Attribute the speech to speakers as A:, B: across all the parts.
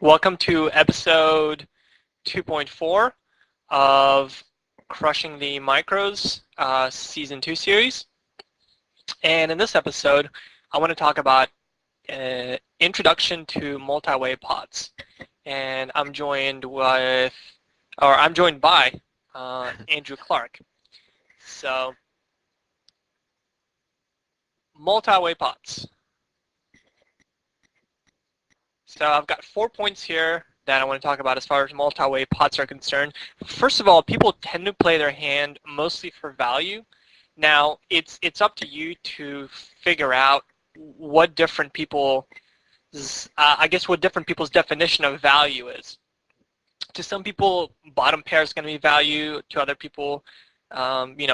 A: Welcome to episode 2.4 of Crushing the Micros Season 2 series. And in this episode, I want to talk about introduction to multi-way pots. And I'm joined by Andrew Clark. So, multi-way pots. So I've got 4 points here that I want to talk about as far as multi-way pots are concerned. First of all, people tend to play their hand mostly for value. Now, it's up to you to figure out what different people's definition of value is. To some people, bottom pair is going to be value. To other people,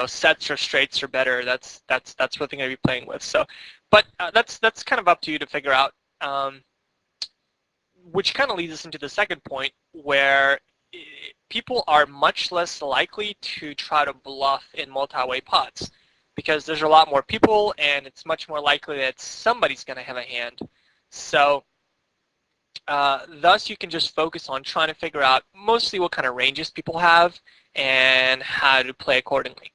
A: sets or straights are better. That's what they're going to be playing with. So, but that's kind of up to you to figure out. Which kind of leads us into the second point, where people are much less likely to try to bluff in multi-way pots because there's a lot more people and it's much more likely that somebody's going to have a hand. So thus you can just focus on trying to figure out mostly what kind of ranges people have and how to play accordingly.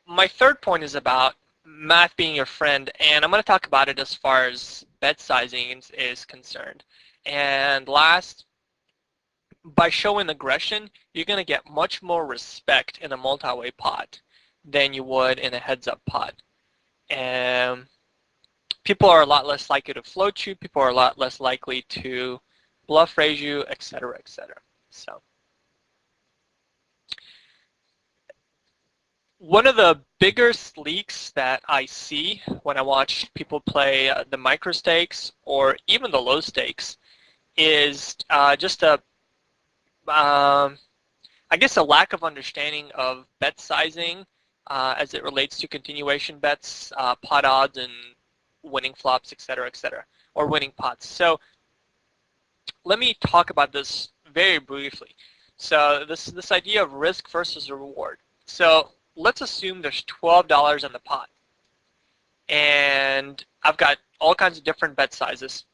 A: My third point is about math being your friend, and I'm going to talk about it as far as bet sizing is concerned. And last, by showing aggression, you're going to get much more respect in a multi-way pot than you would in a heads-up pot. And people are a lot less likely to float you, people are a lot less likely to bluff raise you, etc., etc. So, one of the bigger leaks that I see when I watch people play the micro stakes or even the low stakes is just a lack of understanding of bet sizing as it relates to continuation bets, pot odds, and winning flops, etc., or winning pots. So let me talk about this very briefly. So this idea of risk versus reward. So let's assume there's $12 in the pot, and I've got all kinds of different bet sizes.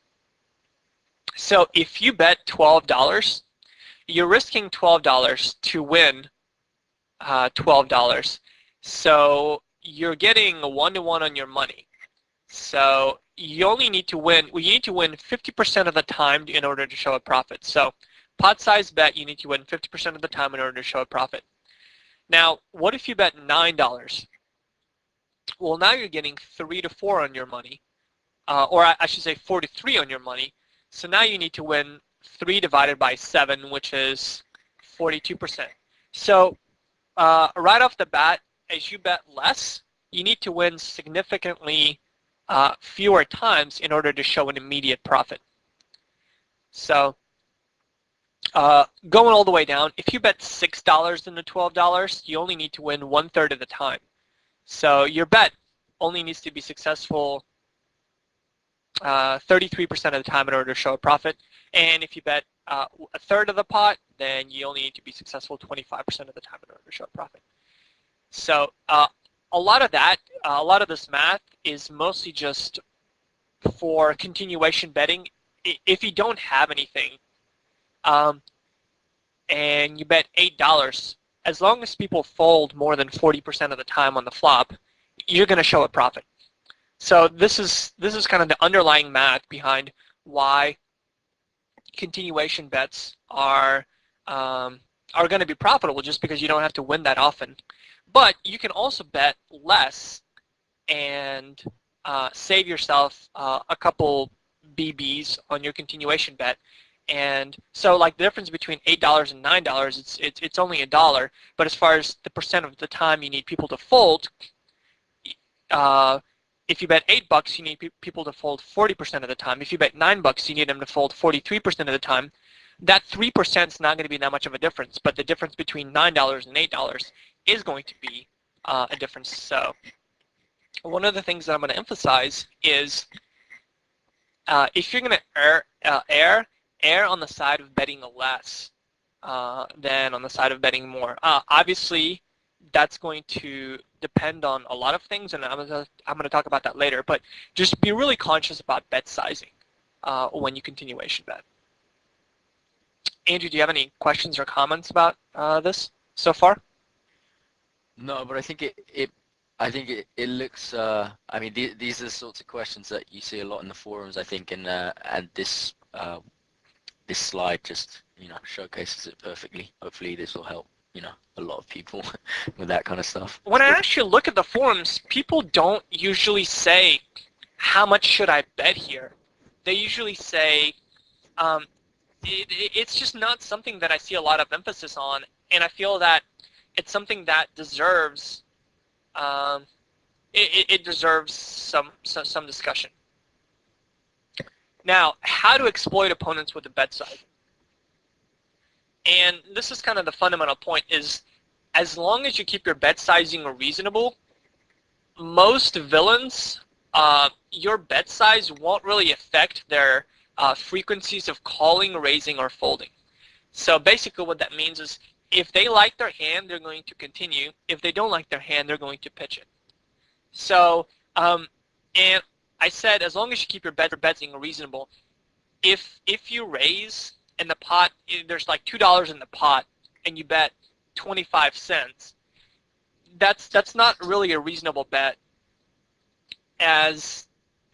A: So if you bet $12, you're risking $12 to win $12. So you're getting a 1-to-1 on your money. So you only need to win. Well, you need to win 50% of the time in order to show a profit. So pot size bet, you need to win 50% of the time in order to show a profit. Now, what if you bet $9? Well, now you're getting 3 to 4 on your money, or I should say 4 to 3 on your money. So now you need to win 3 divided by 7, which is 42%. So right off the bat, as you bet less, you need to win significantly fewer times in order to show an immediate profit. So going all the way down, if you bet $6 into $12, you only need to win 1/3 of the time. So your bet only needs to be successful 33% of the time in order to show a profit. And if you bet 1/3 of the pot, then you only need to be successful 25% of the time in order to show a profit. So a lot of this math is mostly just for continuation betting. If you don't have anything and you bet $8, as long as people fold more than 40% of the time on the flop, you're going to show a profit. So this is kind of the underlying math behind why continuation bets are going to be profitable, just because you don't have to win that often. But you can also bet less and save yourself a couple BBs on your continuation bet. And so, like, the difference between $8 and $9, it's only $1. But as far as the percent of the time you need people to fold, if you bet $8, you need people to fold 40% of the time. If you bet $9, you need them to fold 43% of the time. That 3% is not going to be that much of a difference, but the difference between $9 and $8 is going to be a difference. So one of the things that I'm going to emphasize is if you're going to err on the side of betting less than on the side of betting more. Obviously, that's going to depend on a lot of things, and I'm going to talk about that later. But just be really conscious about bet sizing when you continuation bet. Andrew, do you have any questions or comments about this so far?
B: No, but I think it looks. I mean, these are the sorts of questions that you see a lot in the forums. I think, and this slide just showcases it perfectly. Hopefully, this will help a lot of people with that kind of stuff.
A: When I actually look at the forums, people don't usually say, how much should I bet here? They usually say, it's just not something that I see a lot of emphasis on, and I feel that it's something that deserves it deserves some discussion. Now, how to exploit opponents with a bet size. And this is kind of the fundamental point, is as long as you keep your bet sizing reasonable, most villains, your bet size won't really affect their frequencies of calling, raising, or folding. So basically what that means is if they like their hand, they're going to continue. If they don't like their hand, they're going to pitch it. So, and I said as long as you keep your betting reasonable, if you raise and the pot, there's like $2 in the pot, and you bet 25 cents, that's not really a reasonable bet, as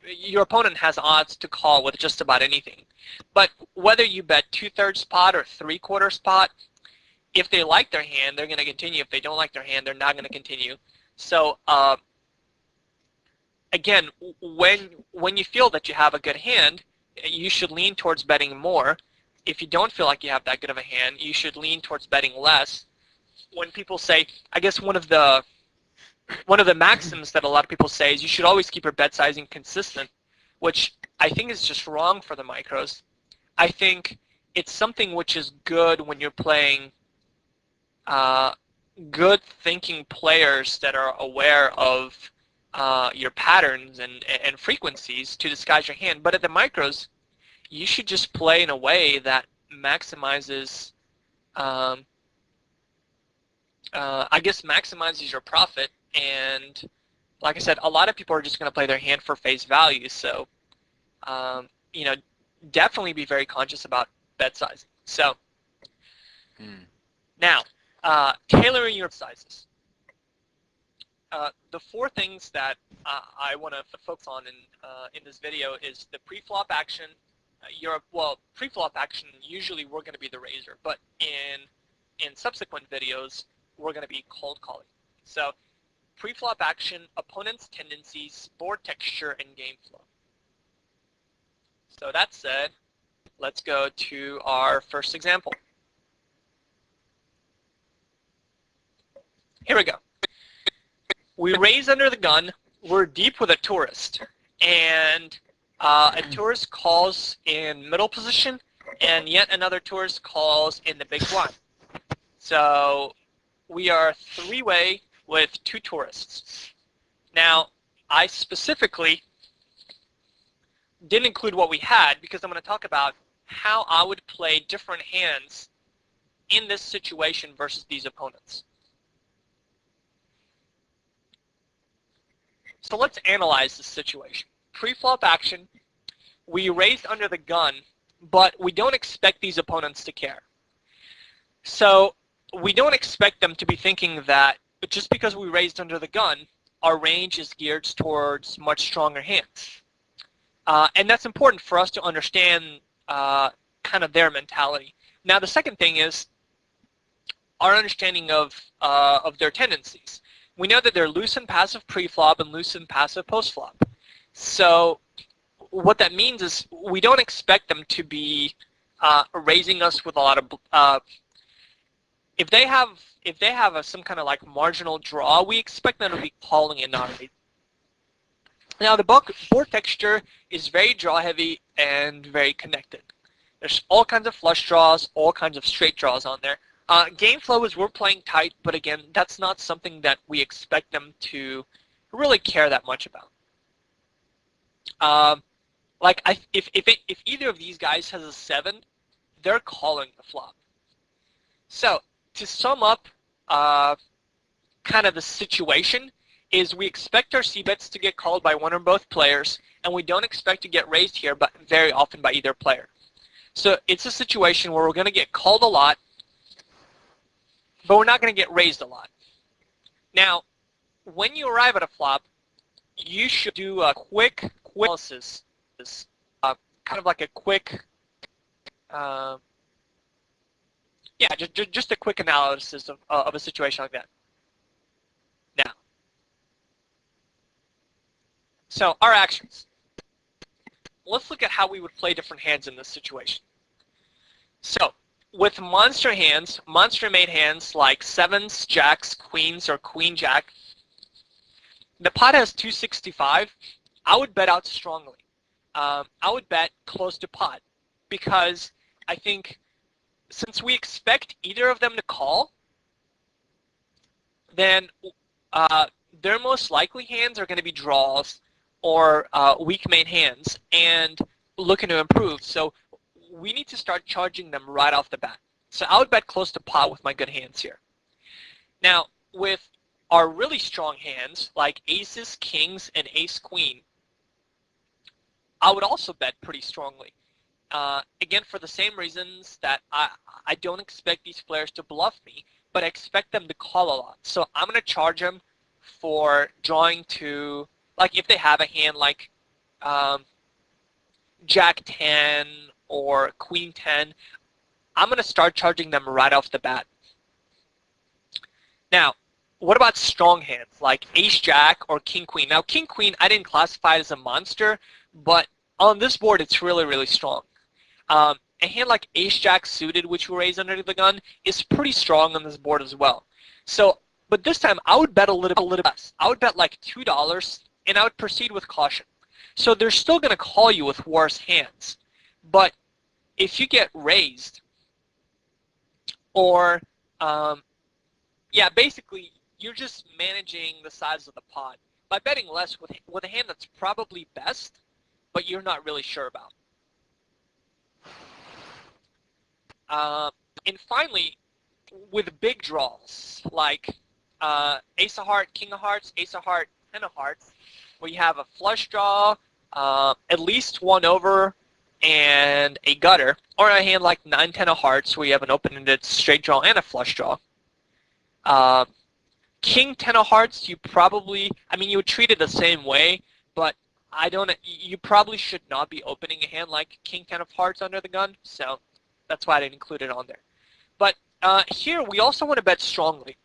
A: your opponent has odds to call with just about anything. But whether you bet 2/3 pot or 3/4 pot, if they like their hand, they're going to continue. If they don't like their hand, they're not going to continue. So again, when you feel that you have a good hand, you should lean towards betting more. If you don't feel like you have that good of a hand, you should lean towards betting less. When people say, I guess one of the maxims that a lot of people say is you should always keep your bet sizing consistent, which I think is just wrong for the micros. I think it's something which is good when you're playing good thinking players that are aware of your patterns and frequencies to disguise your hand. But at the micros, you should just play in a way that maximizes, I guess, maximizes your profit. And like I said, a lot of people are just going to play their hand for face value. So, definitely be very conscious about bet sizing. So, now, tailoring your sizes. The four things that I want to focus on in this video is the pre-flop action. Pre-flop action, usually we're going to be the raiser, but in subsequent videos, we're going to be cold calling. So, pre-flop action, opponent's tendencies, board texture, and game flow. So that said, let's go to our first example. Here we go. We raise under the gun. We're deep with a tourist, and a tourist calls in middle position, and yet another tourist calls in the big blind. So we are three-way with two tourists. Now, I specifically didn't include what we had because I'm going to talk about how I would play different hands in this situation versus these opponents. So let's analyze this situation. Pre-flop action, we raised under the gun, but we don't expect these opponents to care. So we don't expect them to be thinking that just because we raised under the gun, our range is geared towards much stronger hands. And that's important for us to understand kind of their mentality. Now the second thing is our understanding of their tendencies. We know that they're loose and passive pre-flop and loose and passive post-flop. So what that means is we don't expect them to be raising us with a lot of if they have some kind of like marginal draw, we expect them to be calling and not raising. Now the board texture is very draw heavy and very connected. There's all kinds of flush draws, all kinds of straight draws on there. Game flow is we're playing tight, but again, that's not something that we expect them to really care that much about. If either of these guys has a 7, they're calling the flop. So to sum up kind of the situation is we expect our c-bets to get called by one or both players, and we don't expect to get raised here, but very often by either player. So it's a situation where we're going to get called a lot, but we're not going to get raised a lot. Now, when you arrive at a flop, you should do a quick analysis, kind of like a quick, uh, yeah, just a quick analysis of a situation like that. Now, so our actions. Let's look at how we would play different hands in this situation. So, with monster hands, monster-made hands like sevens, jacks, queens, or queen-jack, the pot has 265. I would bet out strongly. I would bet close to pot because I think since we expect either of them to call, then their most likely hands are going to be draws or weak main hands and looking to improve. So we need to start charging them right off the bat. So I would bet close to pot with my good hands here. Now, with our really strong hands, like aces, kings, and ace-queen, I would also bet pretty strongly. Again, for the same reasons that I don't expect these players to bluff me, but I expect them to call a lot. So I'm going to charge them for drawing to, like if they have a hand like Jack 10 or Queen 10, I'm going to start charging them right off the bat. Now, what about strong hands like Ace Jack or King Queen? Now, King Queen, I didn't classify it as a monster, but on this board, it's really, really strong. A hand like Ace Jack suited, which we raise under the gun, is pretty strong on this board as well. So, but this time, I would bet a little less. I would bet like $2, and I would proceed with caution. So they're still going to call you with worse hands. But if you get raised, or, yeah, basically, you're just managing the size of the pot by betting less with a hand that's probably best, but you're not really sure about. And finally, with big draws, like Ace of Heart, King of Hearts, Ace of Heart, Ten of Hearts, where you have a flush draw, at least one over, and a gutter, or a hand like 9, 10 of Hearts, where you have an open-ended straight draw and a flush draw. King 10 of Hearts, you probably, I mean, you would treat it the same way, but you probably should not be opening a hand like King 10 of Hearts under the gun, so that's why I didn't include it on there. But here, we also want to bet strongly.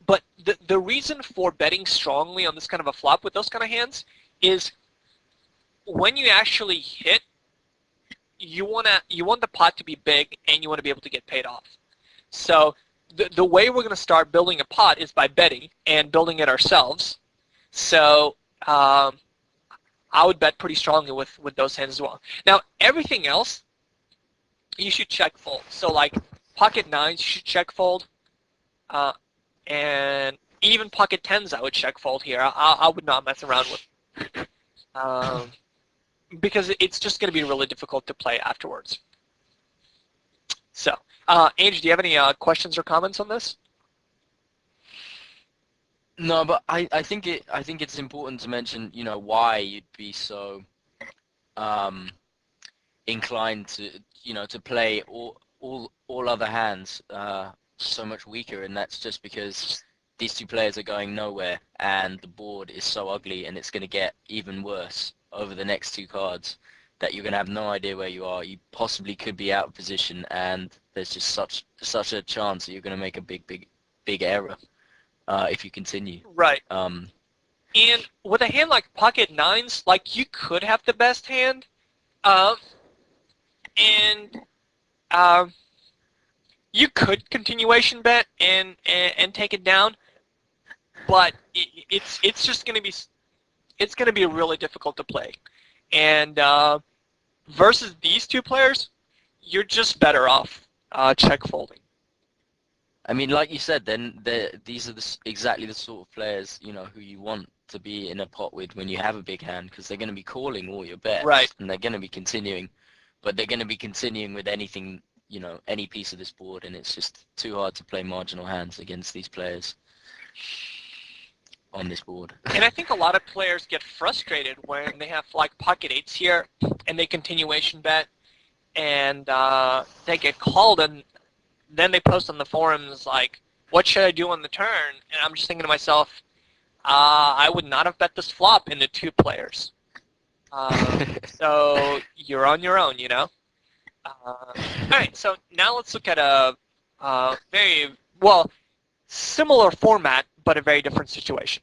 A: But the reason for betting strongly on this kind of a flop with those kind of hands is when you actually hit, you want the pot to be big and you want to be able to get paid off. So the way we're going to start building a pot is by betting and building it ourselves. So I would bet pretty strongly with those hands as well. Now, everything else, you should check fold. So like pocket nines, you should check fold. And even pocket tens, I would check fold here. I would not mess around with. Because it's just going to be really difficult to play afterwards. So, Ange, do you have any questions or comments on this?
B: No, but I think it's important to mention, you know, why you'd be so inclined to, you know, to play all other hands so much weaker, and that's just because these two players are going nowhere, and the board is so ugly, and it's going to get even worse over the next two cards that you're going to have no idea where you are. You possibly could be out of position, and there's just such a chance that you're going to make a big error if you continue.
A: Right. And with a hand like pocket nines, like you could have the best hand, and you could continuation bet and take it down, but it's just going to be really difficult to play. And versus these two players, you're just better off check folding.
B: I mean, like you said, then these are exactly the sort of players, you know, who you want to be in a pot with when you have a big hand, because they're going to be calling all your bets,
A: right,
B: and they're going to be continuing, but they're going to be continuing with anything, you know, any piece of this board, and it's just too hard to play marginal hands against these players on this board.
A: And I think a lot of players get frustrated when they have like pocket eights here and they continuation bet, and they get called, and then they post on the forums like, what should I do on the turn? And I'm just thinking to myself, I would not have bet this flop into 2 players. So you're on your own, you know? All right, so now let's look at a very, well, similar format, but a very different situation.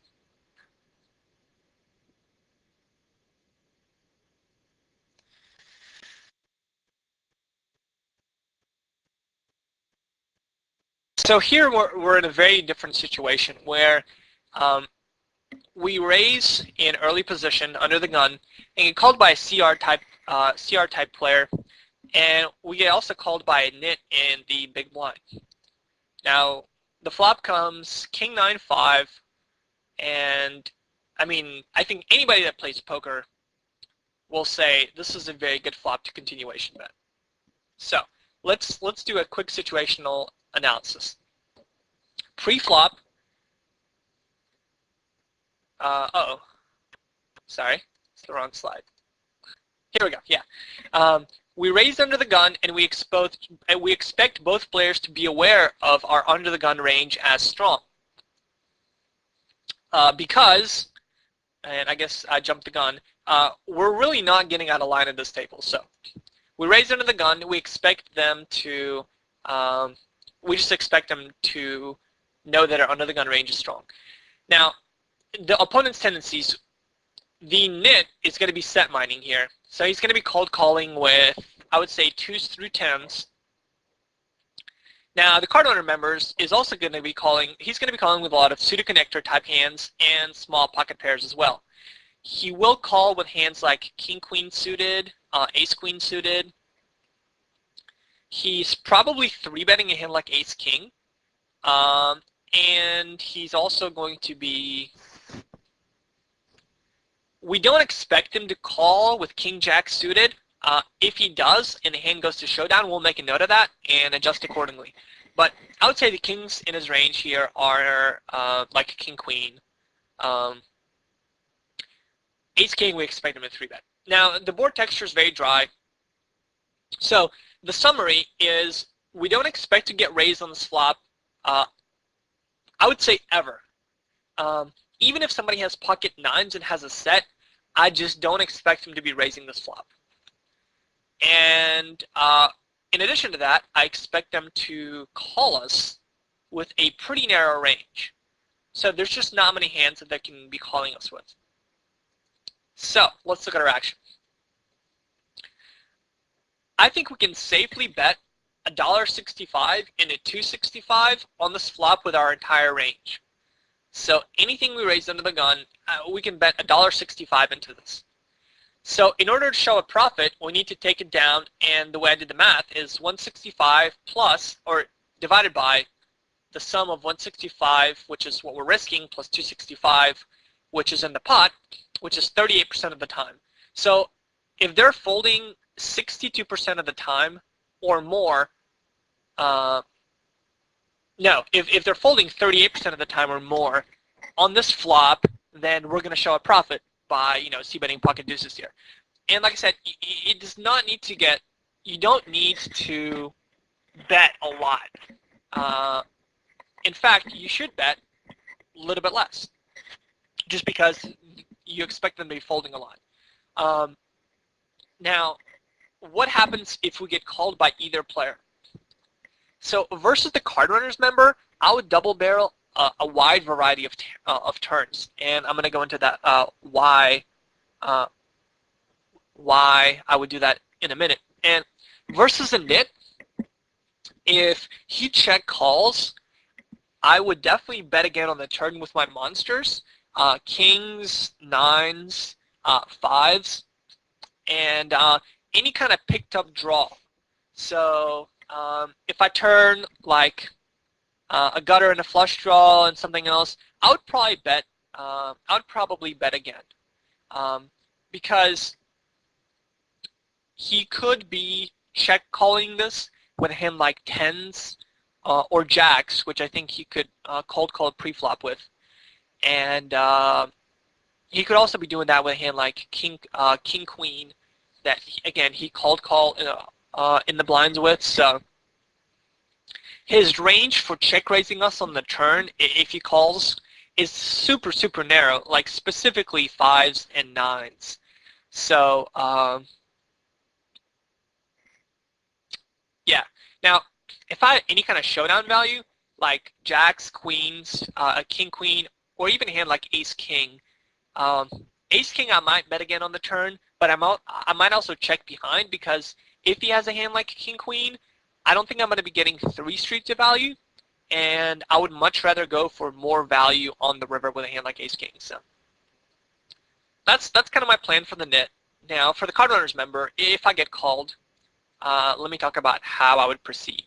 A: So here we're in a very different situation where we raise in early position under the gun and get called by a CR type player, and we get also called by a nit in the big blind. Now the flop comes King 9-5, and I mean, I think anybody that plays poker will say this is a very good flop to continuation bet. So let's do a quick situational analysis. Pre-flop, sorry, it's the wrong slide. Here we go, yeah. We raise under the gun, and we expect both players to be aware of our under the gun range as strong. Because, and I guess I jumped the gun, we're really not getting out of line at this table. So we raise under the gun, we expect them to, we just expect them to know that our under the gun range is strong. Now, the opponent's tendencies, the nit is going to be set mining here. So he's going to be cold calling with, I would say, 2s through 10s. Now, the card owner members is also going to be calling, he's going to be calling with a lot of pseudo-connector type hands and small pocket pairs as well. He will call with hands like King-Queen suited, Ace-Queen suited. He's probably 3-betting a hand like Ace-King. And he's also going to be, we don't expect him to call with King-Jack suited. If he does and the hand goes to showdown, we'll make a note of that and adjust accordingly. But I would say the kings in his range here are like King-Queen. Ace-King, we expect him to 3-bet. Now, the board texture is very dry. So the summary is we don't expect to get raised on this flop, I would say ever. Even if somebody has pocket 9s and has a set, I just don't expect him to be raising this flop. And in addition to that, I expect them to call us with a pretty narrow range. So there's just not many hands that they can be calling us with. So let's look at our action. I think we can safely bet $1.65 and a $2.65 on this flop with our entire range. So anything we raise under the gun, we can bet $1.65 into this. So in order to show a profit, we need to take it down, and the way I did the math is 165 plus, or divided by, the sum of 165, which is what we're risking, plus 265, which is in the pot, which is 38% of the time. So if they're folding 62% of the time or more, no, if they're folding 38% of the time or more on this flop, then we're going to show a profit by, c-betting pocket deuces here. And like I said, it does not need to get, you don't need to bet a lot. In fact, you should bet a little bit less, just because you expect them to be folding a lot. Now, what happens if we get called by either player? So versus the card runners member, I would double barrel a wide variety of turns, and I'm going to go into that why I would do that in a minute. And versus a nit, if he check calls, I would definitely bet again on the turn with my monsters, kings, 9s, 5s, and any kind of picked up draw. So if I turn like a gutter and a flush draw and something else, I would probably bet again, because he could be check calling this with a hand like 10s or jacks, which I think he could cold call a pre-flop with, and he could also be doing that with a hand like king queen, that again he cold call in the blinds with. So his range for check raising us on the turn, if he calls, is super, super narrow, like specifically 5s and 9s. So, yeah. Now, if I had any kind of showdown value, like jacks, queens, a king, queen, or even a hand like ace, king, um, ace, king I might bet again on the turn, but I might also check behind, because if he has a hand like king, queen, I don't think I'm going to be getting 3 streets of value, and I would much rather go for more value on the river with a hand like ace, king. So that's kind of my plan for the nit. Now, for the card runners member, if I get called, let me talk about how I would proceed.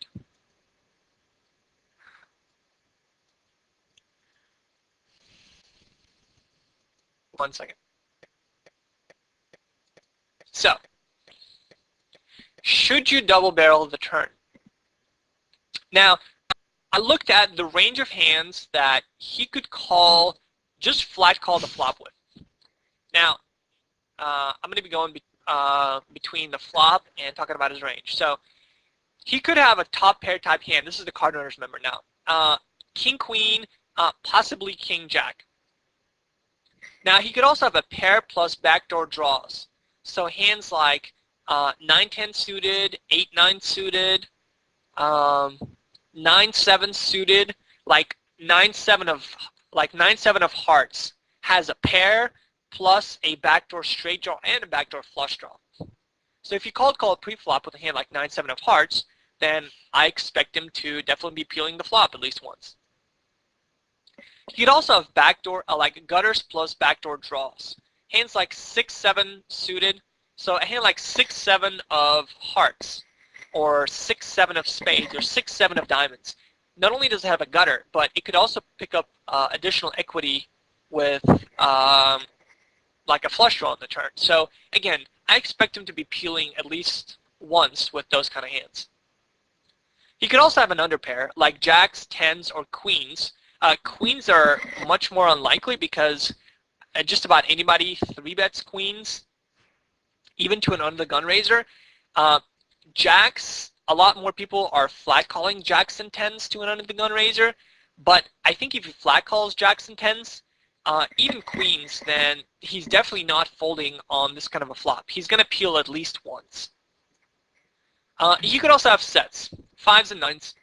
A: One second. So, should you double barrel the turn? Now, I looked at the range of hands that he could call, just flat call the flop with. Now, I'm going to be going between the flop and talking about his range. So, he could have a top pair type hand. This is the card runners member now. King, queen, possibly king, jack. Now, he could also have a pair plus backdoor draws. So hands like 9-10 suited, 8-9 suited, 9-7 suited, like 9-7 of hearts has a pair plus a backdoor straight draw and a backdoor flush draw. So if you call it pre-flop with a hand like 9-7 of hearts, then I expect him to definitely be peeling the flop at least once. You could also have backdoor, like gutters plus backdoor draws. Hands like 6-7 suited, so a hand like 6-7 of hearts, or 6-7 of spades, or 6-7 of diamonds. Not only does it have a gutter, but it could also pick up additional equity with like a flush draw on the turn. So again, I expect him to be peeling at least once with those kind of hands. He could also have an underpair, like jacks, tens, or queens. Queens are much more unlikely because just about anybody 3-bets queens, even to an under the gun raiser. Jacks, a lot more people are flat calling jacks and tens to an under the gun raiser, but I think if he flat calls jacks and tens, even queens, then he's definitely not folding on this kind of a flop. He's going to peel at least once. He could also have sets, 5s and 9s.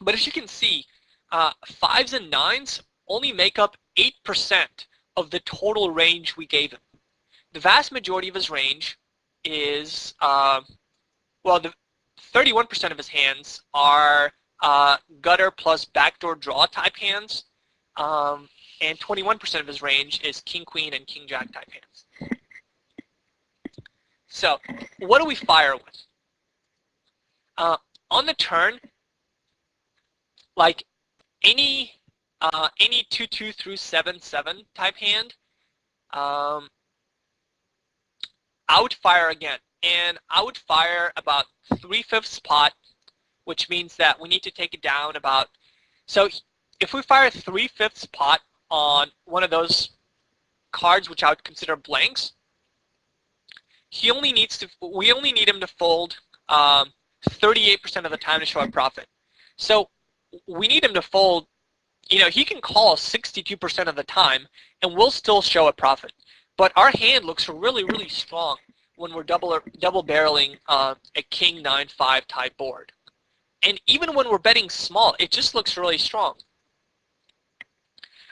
A: But as you can see, 5s and 9s only make up 8% of the total range we gave him. The vast majority of his range is, well, the 31% of his hands are gutter plus backdoor draw type hands, and 21% of his range is king, queen, and king, jack type hands. So, what do we fire with? On the turn, like any 2-2 through 7-7 type hand, I would fire again, and I would fire about 3/5 pot, which means that we need to take it down about. So if we fire 3/5 pot on one of those cards, which I would consider blanks, we only need him to fold 38% of the time to show a profit. So we need him to fold, he can call 62% of the time and we'll still show a profit. But our hand looks really, really strong when we're double barreling a king 9-5 type board. And even when we're betting small, it just looks really strong.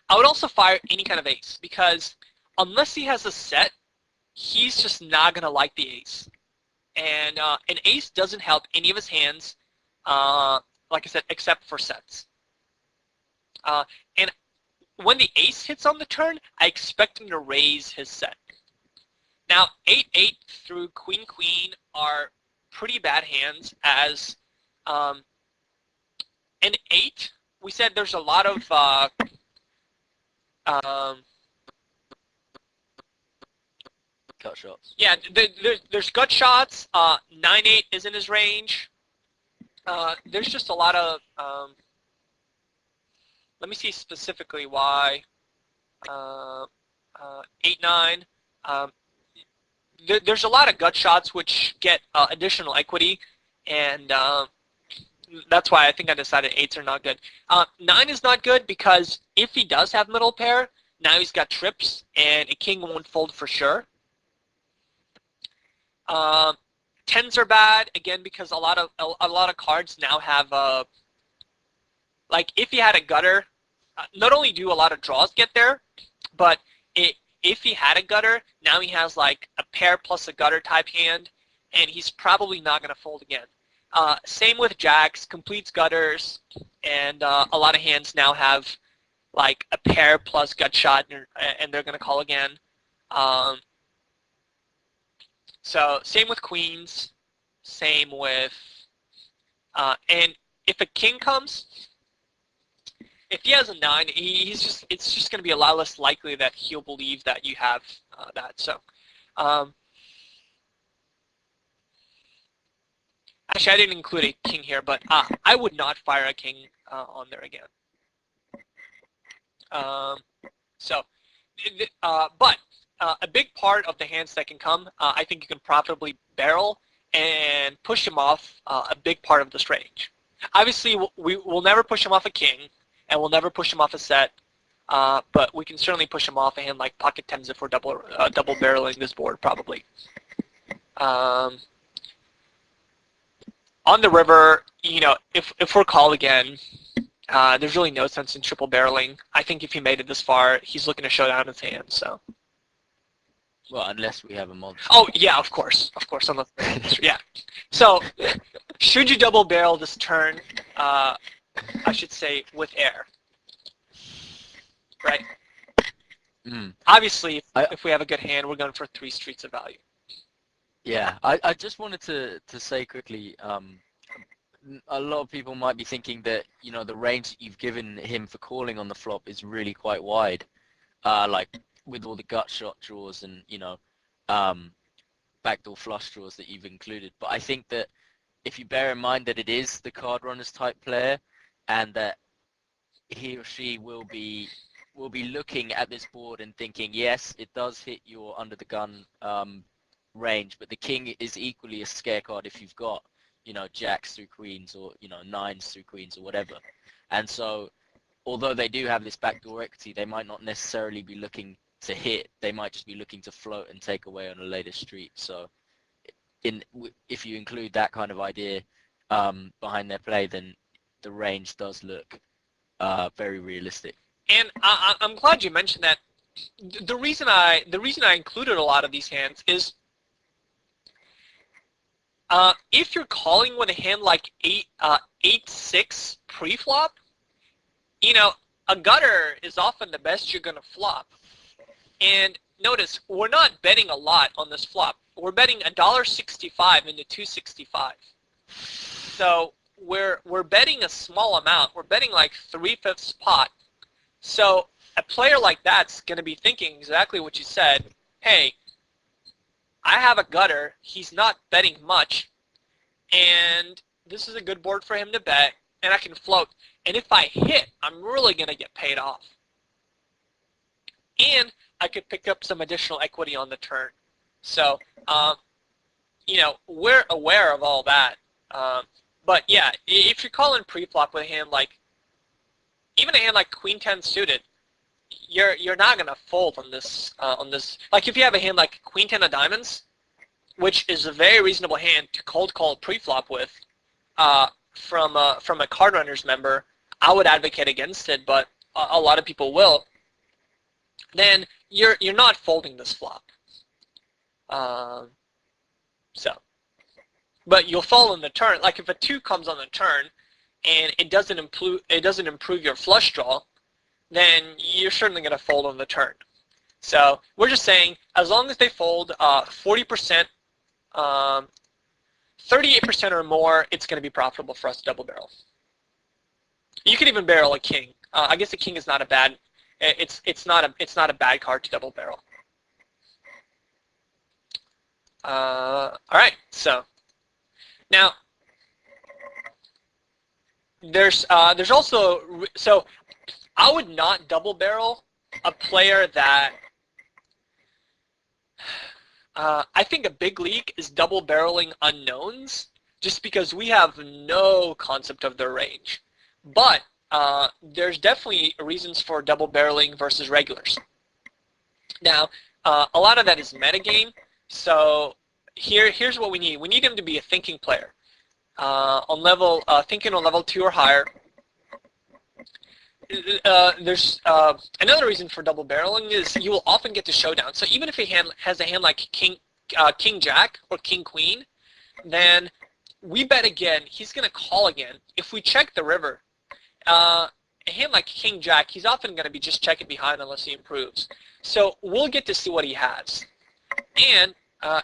A: I would also fire any kind of ace, because unless he has a set, he's just not going to like the ace. And an ace doesn't help any of his hands, like I said, except for sets. And when the ace hits on the turn, I expect him to raise his set. Now, 8-8 through queen-queen are pretty bad hands, as an 8, we said there's a lot of
B: Cut shots.
A: yeah, there's gut shots. 9-8 is in his range. There's just a lot of let me see specifically why 8-9. there's a lot of gut shots which get additional equity, and that's why I think I decided 8s are not good. 9 is not good because if he does have middle pair, now he's got trips, and a king won't fold for sure. 10s are bad again because a lot of cards now have like if he had a gutter, not only do a lot of draws get there, but if he had a gutter, now he has like a pair plus a gutter type hand, and he's probably not going to fold again. Same with jacks, completes gutters, and a lot of hands now have like a pair plus gut shot, and they're going to call again. So same with queens, same with, and if a king comes, if he has a 9, it's just going to be a lot less likely that he'll believe that you have that. So, actually, I didn't include a king here, but I would not fire a king on there again. But a big part of the hands that can come, I think you can profitably barrel and push him off a big part of this range. Obviously, we will never push him off a king, and we'll never push him off a set, but we can certainly push him off a hand like pocket 10s if we're double barreling this board, probably. On the river, you know, if we're called again, there's really no sense in triple barreling. I think if he made it this far, he's looking to show down his hand. So.
B: Well, unless we have a monster.
A: Oh yeah, of course, unless yeah. So, should you double barrel this turn? I should say with air, right? Obviously, if we have a good hand, we're going for 3 streets of value.
B: Yeah, I just wanted to say quickly, a lot of people might be thinking that, you know, the range that you've given him for calling on the flop is really quite wide, like with all the gut shot draws and, you know, backdoor flush draws that you've included. But I think that if you bear in mind that it is the card runners type player, and that he or she will be looking at this board and thinking, yes, it does hit your under the gun range, but the king is equally a scare card if you've got, you know, jacks through queens, or, you know, 9s through queens or whatever. And so although they do have this backdoor equity, they might not necessarily be looking to hit. They might just be looking to float and take away on a later street. So if you include that kind of idea behind their play, then the range does look very realistic.
A: And I'm glad you mentioned that. The reason I included a lot of these hands is if you're calling with a hand like 8-6 pre-flop, you know, a gutter is often the best you're going to flop. And notice, we're not betting a lot on this flop. We're betting $1.65 into 265. So we're betting a small amount. We're betting like 3/5 pot. So a player like that's going to be thinking exactly what you said. Hey, I have a gutter. He's not betting much, and this is a good board for him to bet, and I can float. And if I hit, I'm really going to get paid off. And I could pick up some additional equity on the turn. So, you know, we're aware of all that. But yeah, if you're calling pre-flop with a hand like, even a hand like Queen 10 suited, you're not gonna fold on this. Like if you have a hand like Queen 10 of diamonds, which is a very reasonable hand to cold call pre-flop with, from a card runners member, I would advocate against it, but a lot of people will. Then you're not folding this flop. But you'll fall on the turn. Like if a 2 comes on the turn and it doesn't improve your flush draw, then you're certainly going to fold on the turn. So we're just saying, as long as they fold 40%, 38% or more, it's going to be profitable for us to double barrel. You could even barrel a king. I guess a king is not a bad. It's not a bad card to double barrel. All right, so now there's also, so I would not double barrel a player that I think a big leak is double barreling unknowns, just because we have no concept of their range. But there's definitely reasons for double barreling versus regulars. Now, a lot of that is metagame. So here's what we need. We need him to be a thinking player. Thinking on level 2 or higher. There's another reason for double barreling is you will often get to showdown. So even if a hand has a hand like King Jack or King Queen, then we bet again. He's going to call again. If we check the river, a hand like King Jack, he's often going to be just checking behind unless he improves. So we'll get to see what he has. And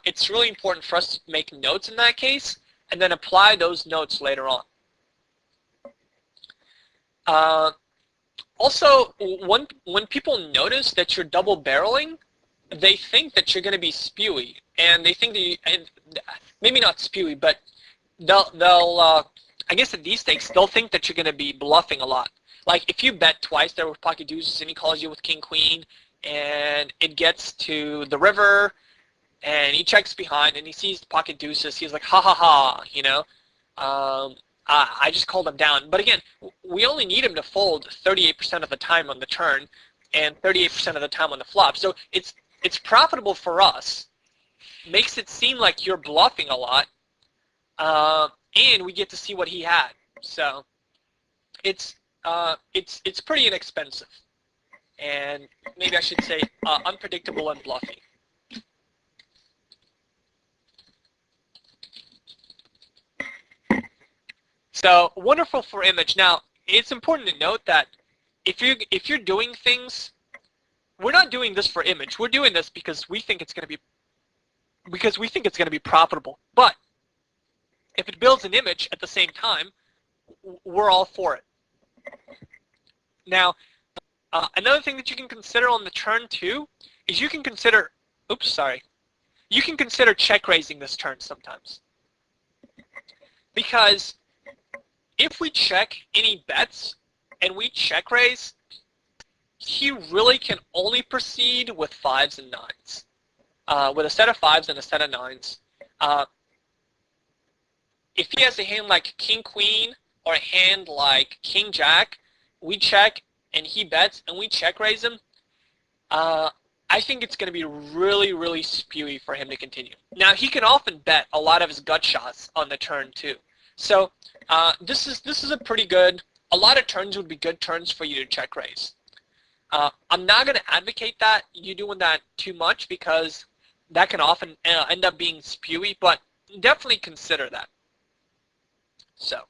A: it's really important for us to make notes in that case and then apply those notes later on. Also, when people notice that you're double barreling, they think that you're going to be spewy, and they think that you, and maybe not spewy, but they'll I guess at these stakes they'll think that you're going to be bluffing a lot. Like if you bet twice there with pocket deuces and he calls you with king queen, and it gets to the river, and he checks behind and he sees pocket deuces, he's like ha ha ha, you know. I just called him down. But again, we only need him to fold 38% of the time on the turn and 38% of the time on the flop. So it's profitable for us. Makes it seem like you're bluffing a lot. And we get to see what he had. So it's pretty inexpensive. And maybe I should say unpredictable and bluffy. So wonderful for image. Now it's important to note that if you're doing things, we're not doing this for image. We're doing this because we think it's going to be profitable. But if it builds an image at the same time, we're all for it. Now, another thing that you can consider on the turn too is you can consider check raising this turn sometimes, because if we check any bets and we check raise, he really can only proceed with 5s and 9s, with a set of 5s and a set of 9s. If he has a hand like king queen or a hand like king jack, we check and he bets and we check raise him. I think it's going to be really, really spewy for him to continue. Now he can often bet a lot of his gut shots on the turn too. So this is a pretty good. A lot of turns would be good turns for you to check raise. I'm not going to advocate that you doing that too much because that can often end up being spewy, but definitely consider that. So,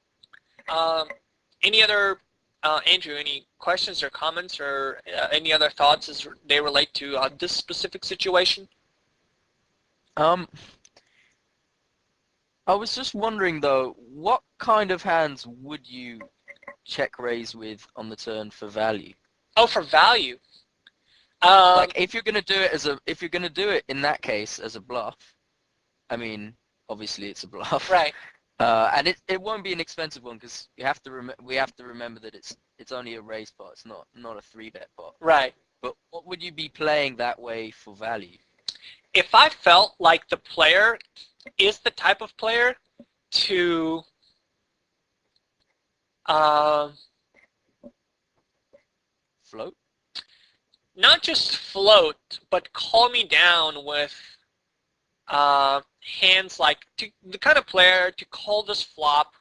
A: any other, Andrew, any questions or comments or any other thoughts as they relate to this specific situation?
B: I was just wondering though, what kind of hands would you check raise with on the turn for value?
A: Oh, for value.
B: Like if you're gonna do it in that case as a bluff, I mean, obviously it's a bluff.
A: Right.
B: And it won't be an expensive one because we have to remember that it's only a raise pot. It's not a 3-bet pot.
A: Right.
B: But what would you be playing that way for value?
A: If I felt like the player is the type of player to
B: Float?
A: Not just float, but call me down with hands like the kind of player to call this flop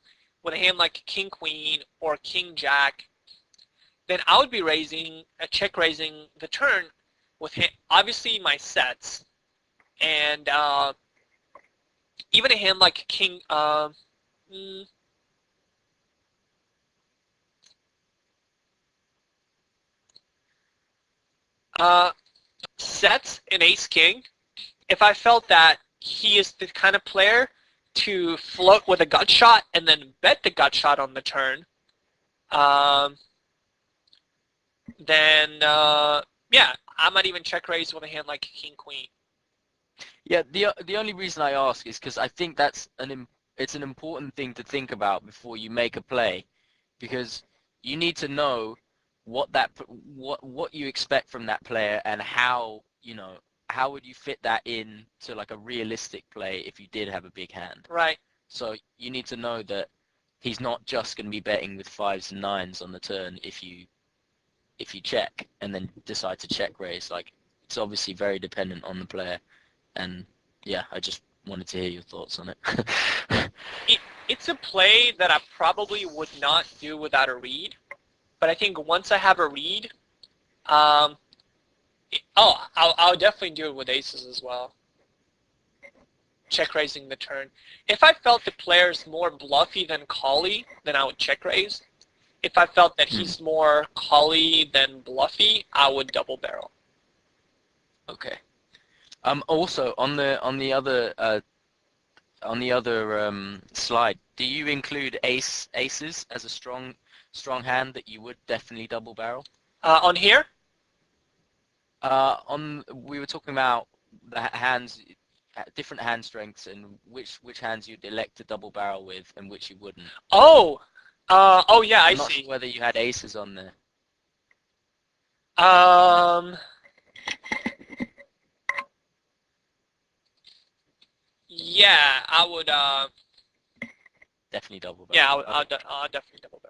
A: with a hand like king queen or king jack, then I would be check raising the turn with obviously my sets, and even a hand like king sets an ace king. If I felt that he is the kind of player to float with a gut shot and then bet the gut shot on the turn, then yeah, I might even check raise with a hand like king queen.
B: Yeah, the only reason I ask is because I think it's an important thing to think about before you make a play, because you need to know what you expect from that player and how how would you fit that in to like a realistic play if you did have a big hand?
A: Right.
B: So you need to know that he's not just going to be betting with 5s and 9s on the turn if you check and then decide to check raise. Like, it's obviously very dependent on the player, and yeah, I just wanted to hear your thoughts on it.
A: It's a play that I probably would not do without a read, but I think once I have a read, I'll definitely do it with aces as well. Check raising the turn. If I felt the player's more bluffy than cally, then I would check raise. If I felt that he's more cally than bluffy, I would double barrel.
B: Okay. Also on the other slide, do you include aces as a strong hand that you would definitely double barrel?
A: On here?
B: We were talking about the hands, different hand strengths, and which hands you'd elect to double barrel with and which you wouldn't.
A: Oh, yeah, I
B: I'm not
A: see.
B: sure whether you had aces on there.
A: Yeah, I would.
B: Definitely double barrel.
A: Yeah,
B: I'll
A: definitely double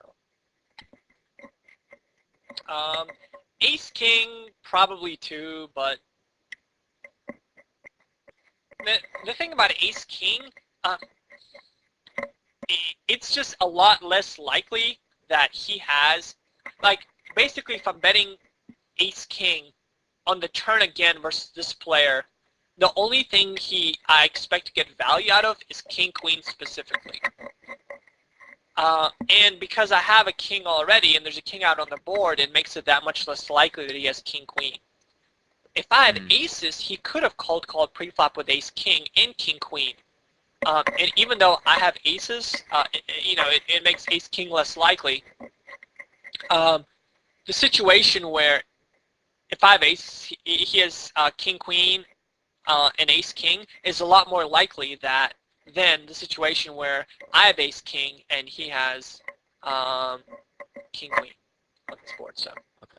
A: barrel. Ace King probably too, but the thing about Ace King, it's just a lot less likely that he has, like, basically if I'm betting Ace King on the turn again versus this player, the only thing I expect to get value out of is King Queen specifically. And because I have a king already and there's a king out on the board, it makes it that much less likely that he has King Queen. If I had aces, he could have called preflop with Ace King and King Queen. And even though I have aces, it makes Ace King less likely. The situation where if I have ace, he has King Queen and Ace King is a lot more likely than the situation where I have Ace King and he has King Queen on this board. So,
B: okay.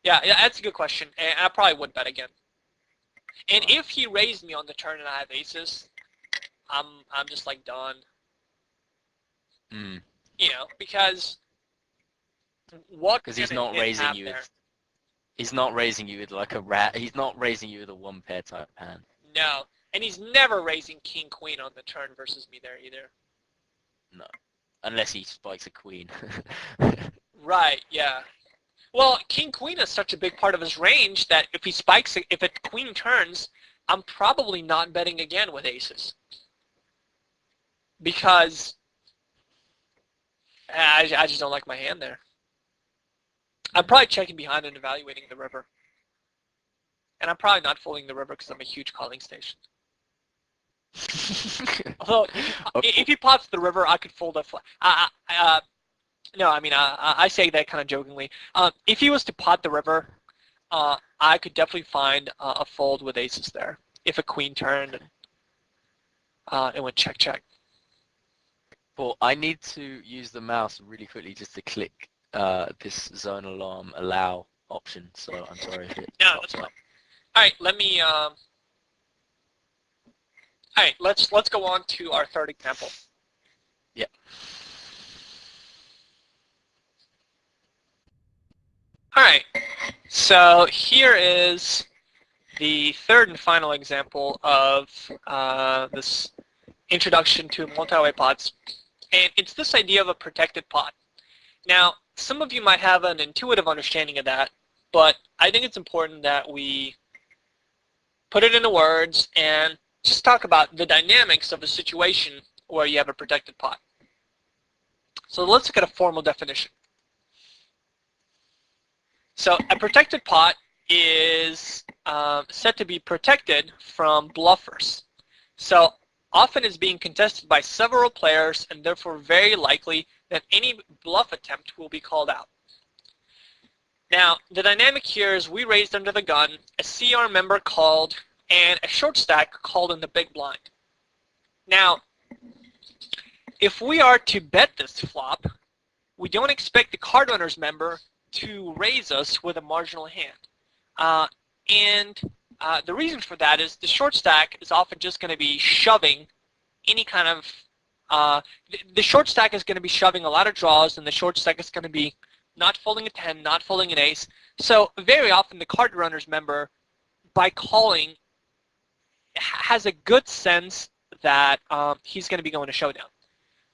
A: Yeah, that's a good question, and I probably would bet again. And if he raised me on the turn and I have aces, I'm just like done. Because what?
B: Because he's not raising you. He's not raising you with like a rat. He's not raising you with a one pair type hand.
A: No, and he's never raising King Queen on the turn versus me there either.
B: No, unless he spikes a queen.
A: Right. Yeah. Well, King Queen is such a big part of his range that if he spikes, if a queen turns, I'm probably not betting again with aces. Because I just don't like my hand there. I'm probably checking behind and evaluating the river. And I'm probably not folding the river because I'm a huge calling station. Although, if he pots the river, I could fold a flag. No, I mean, I say that kind of jokingly. If he was to pot the river, I could definitely find a fold with aces there. If a queen turned, it went check, check.
B: Well, I need to use the mouse really quickly just to click this zone alarm allow option. So I'm sorry if it pops up.
A: All right, let me. All right, let's go on to our third example.
B: Yeah.
A: All right, so here is the third and final example of this introduction to multi-way pots, and it's this idea of a protected pot. Now, some of you might have an intuitive understanding of that, but I think it's important that we put it into words and just talk about the dynamics of a situation where you have a protected pot. So let's look at a formal definition. So a protected pot is said to be protected from bluffers. So often it's being contested by several players and therefore very likely that any bluff attempt will be called out. Now, the dynamic here is we raised under the gun, a CR member called, and a short stack called in the big blind. Now, if we are to bet this flop, we don't expect the card runners member to raise us with a marginal hand. The reason for that is the short stack is often just going to be shoving any kind of the short stack is going to be shoving a lot of draws, and the short stack is going to be not folding a 10, not folding an ace. So very often the card runner's member, by calling, has a good sense that he's going to be going to showdown.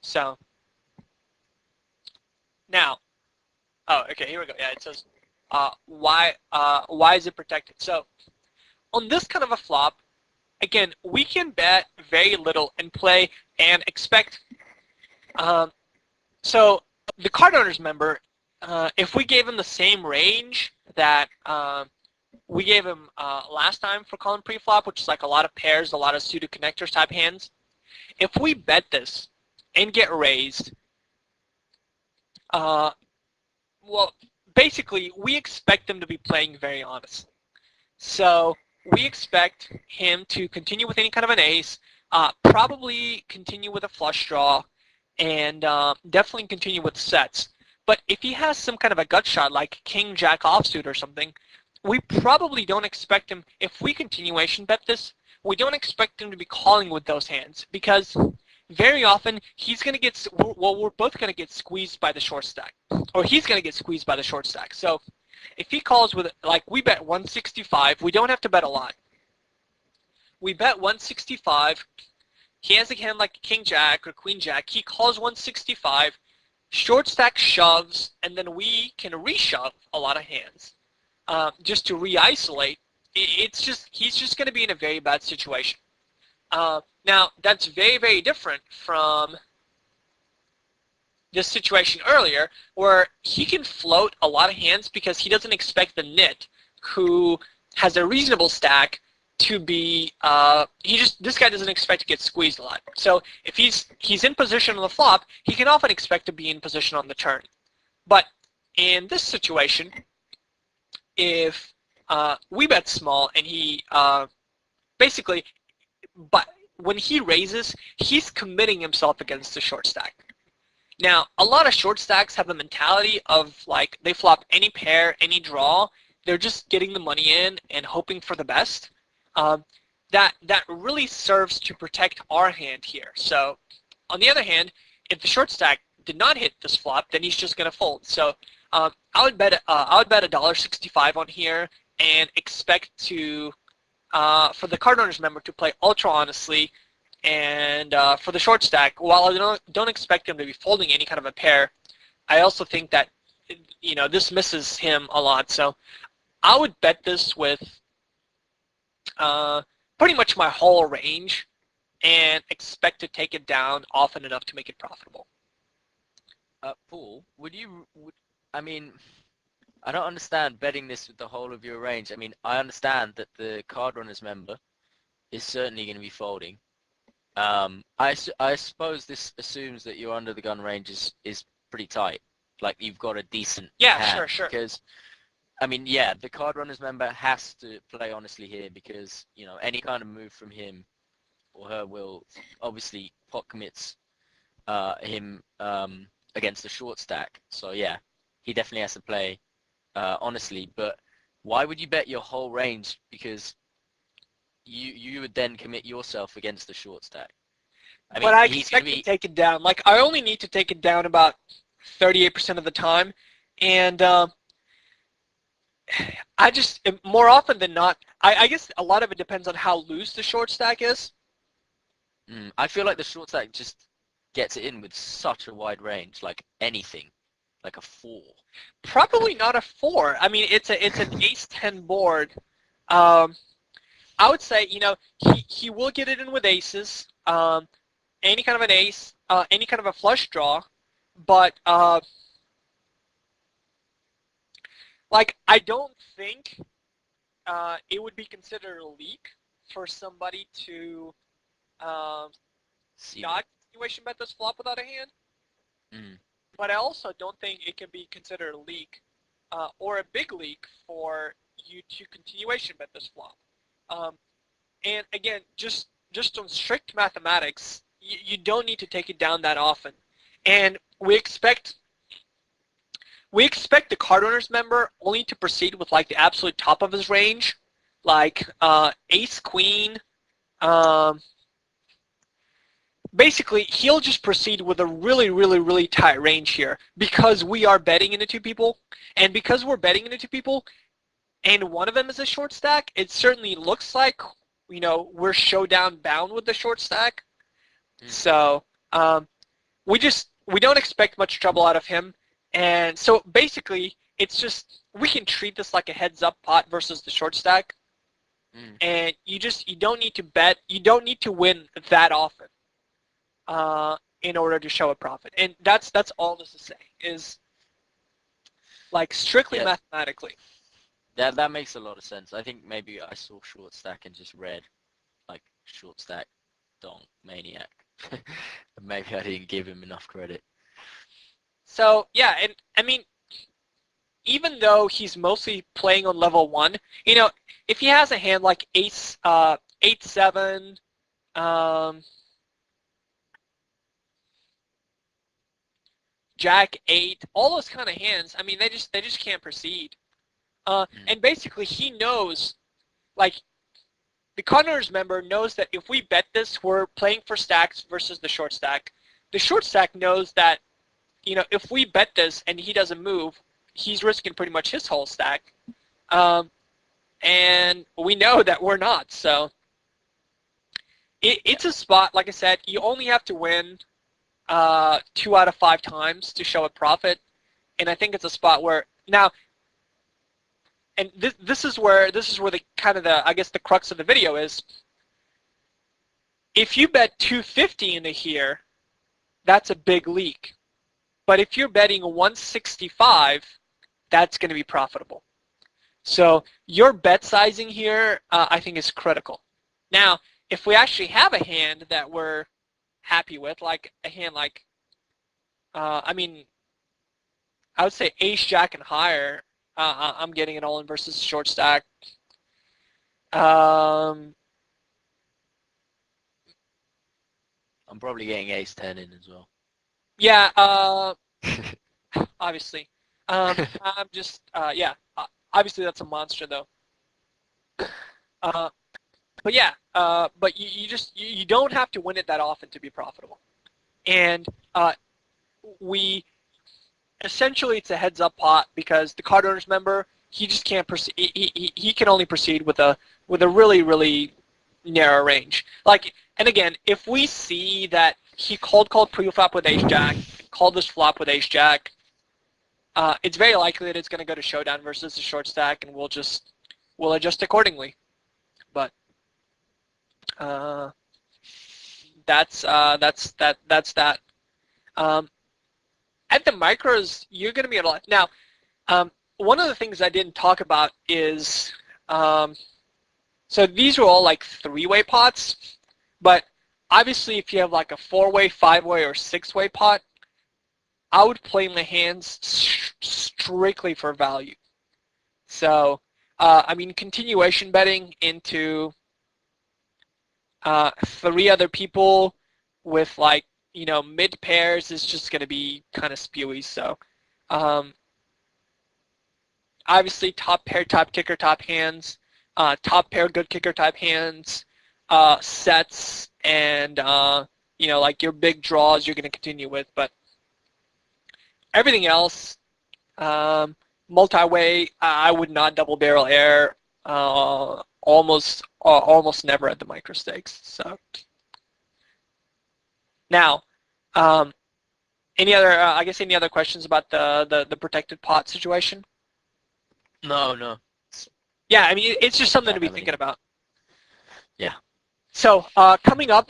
A: So now, oh, okay, here we go. Yeah, it says why is it protected? So on this kind of a flop, again, we can bet very little and play and expect. So the card owner's member, if we gave him the same range that we gave him last time for calling pre-flop, which is like a lot of pairs, a lot of suited connectors type hands, if we bet this and get raised, well, basically, we expect them to be playing very honestly. So we expect him to continue with any kind of an ace, probably continue with a flush draw, and definitely continue with sets. But if he has some kind of a gut shot like king jack offsuit or something, we probably don't expect him, if we continuation bet this, we don't expect him to be calling with those hands, because very often he's going to get, well, we're both going to get squeezed by the short stack, or he's going to get squeezed by the short stack. So if he calls with, like, we bet 165, we don't have to bet a lot. We bet 165. He has a hand like king jack or queen jack. He calls 165. Short stack shoves, and then we can reshove a lot of hands just to re-isolate. It's just, he's just going to be in a very bad situation. Now, that's very, very different from this situation earlier, where he can float a lot of hands because he doesn't expect the nit, who has a reasonable stack, to be, this guy doesn't expect to get squeezed a lot. So if he's in position on the flop, he can often expect to be in position on the turn. But in this situation, if we bet small and he basically, but when he raises, he's committing himself against the short stack. Now, a lot of short stacks have the mentality of, like, they flop any pair, any draw. They're just getting the money in and hoping for the best. That really serves to protect our hand here. So, on the other hand, if the short stack did not hit this flop, then he's just going to fold. So, I would bet $1.65 on here and expect to for the card owner's member to play ultra honestly, and for the short stack, while I don't expect him to be folding any kind of a pair, I also think that, you know, this misses him a lot. So I would bet this with pretty much my whole range and expect to take it down often enough to make it profitable.
B: Paul, I mean, I don't understand betting this with the whole of your range. I mean, I understand that the card runner's member is certainly going to be folding. I suppose this assumes that your under the gun range is pretty tight. Like, you've got a decent hand.
A: Sure.
B: Because, I mean, yeah, the card runner's member has to play honestly here, because, you know, any kind of move from him or her will obviously pot commits him against the short stack. So yeah, he definitely has to play honestly. But why would you bet your whole range? Because you would then commit yourself against the short stack. I mean,
A: but I expect to take it down. Like, I only need to take it down about 38% of the time, and I just, more often than not, I guess a lot of it depends on how loose the short stack is.
B: I feel like the short stack just gets it in with such a wide range, like anything, like a 4.
A: Probably not a 4. I mean, it's an ace-10 board. I would say, you know, he will get it in with aces, any kind of an ace, any kind of a flush draw, but like, I don't think it would be considered a leak for somebody to not continuation bet this flop without a hand. But I also don't think it can be considered a leak or a big leak for you to continuation bet this flop. And again, just on strict mathematics, you don't need to take it down that often. And we expect the card owner's member only to proceed with, like, the absolute top of his range, like ace queen. Basically, he'll just proceed with a really, really, really tight range here because we are betting into two people, and because we're betting into two people, and one of them is a short stack, it certainly looks like, you know, we're showdown bound with the short stack. So we don't expect much trouble out of him, and so basically it's just we can treat this like a heads up pot versus the short stack, and you don't need to bet, you don't need to win that often in order to show a profit, and that's all this is saying is like strictly mathematically.
B: That makes a lot of sense. I think maybe I saw short stack and just read like short stack donk maniac. Maybe I didn't give him enough credit.
A: So yeah, and I mean, even though he's mostly playing on level 1, you know, if he has a hand like ace 8-7, Jack 8, all those kind of hands, I mean, they just can't proceed. And basically, he knows, like, the Connors member knows that if we bet this, we're playing for stacks versus the short stack. The short stack knows that, you know, if we bet this and he doesn't move, he's risking pretty much his whole stack. And we know that we're not, so it's a spot, like I said, you only have to win 2 out of 5 times to show a profit, and I think it's a spot where now, and this is where the kind of I guess the crux of the video is. If you bet 250 into here, that's a big leak, but if you're betting 165, that's going to be profitable. So your bet sizing here, I think, is critical. Now, if we actually have a hand that we're happy with, like a hand like, I mean, I would say ace, jack, and higher, I'm getting it all in versus short stack.
B: I'm probably getting ace 10 in as well.
A: Yeah, obviously. I'm just, yeah, obviously that's a monster though. But yeah, but you don't have to win it that often to be profitable. And essentially it's a heads up pot because the card owner's member, he just can't proceed. He can only proceed with a really, really narrow range. Like, and again, if we see that he called pre-flop with ace jack, called this flop with ace jack, it's very likely that it's going to go to showdown versus the short stack, and we'll adjust accordingly. But that's that. At the micros, you're going to be able to. Now, one of the things I didn't talk about is, so these are all like 3-way pots, but obviously if you have like a 4-way, 5-way, or 6-way pot, I would play my hands strictly for value. So, I mean, continuation betting into 3 other people with like, you know, mid pairs is just going to be kind of spewy. So, obviously, top pair, top kicker, top hands, top pair, good kicker type hands, sets, and you know, like your big draws, you're going to continue with. But everything else, multi-way, I would not double barrel air. Almost never at the micro stakes. So now, any other questions about the protected pot situation?
B: No.
A: Yeah, I mean, it's just something to be thinking about.
B: Yeah.
A: So coming up,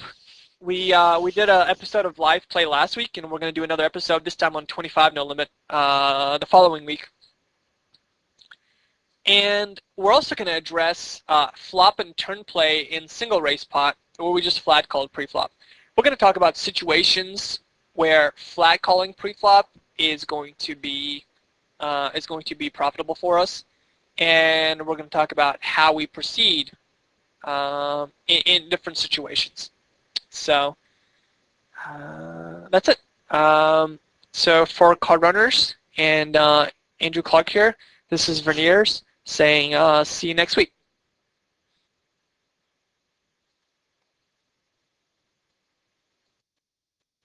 A: we did an episode of Live Play last week, and we're going to do another episode, this time on 25 No Limit, the following week. And we're also going to address flop and turn play in single race pot, where we just flat called pre-flop. We're going to talk about situations where flat calling pre-flop is going to be profitable for us, and we're going to talk about how we proceed in different situations. So that's it. So for card runners and Andrew Clark here, this is Verniers saying see you next week.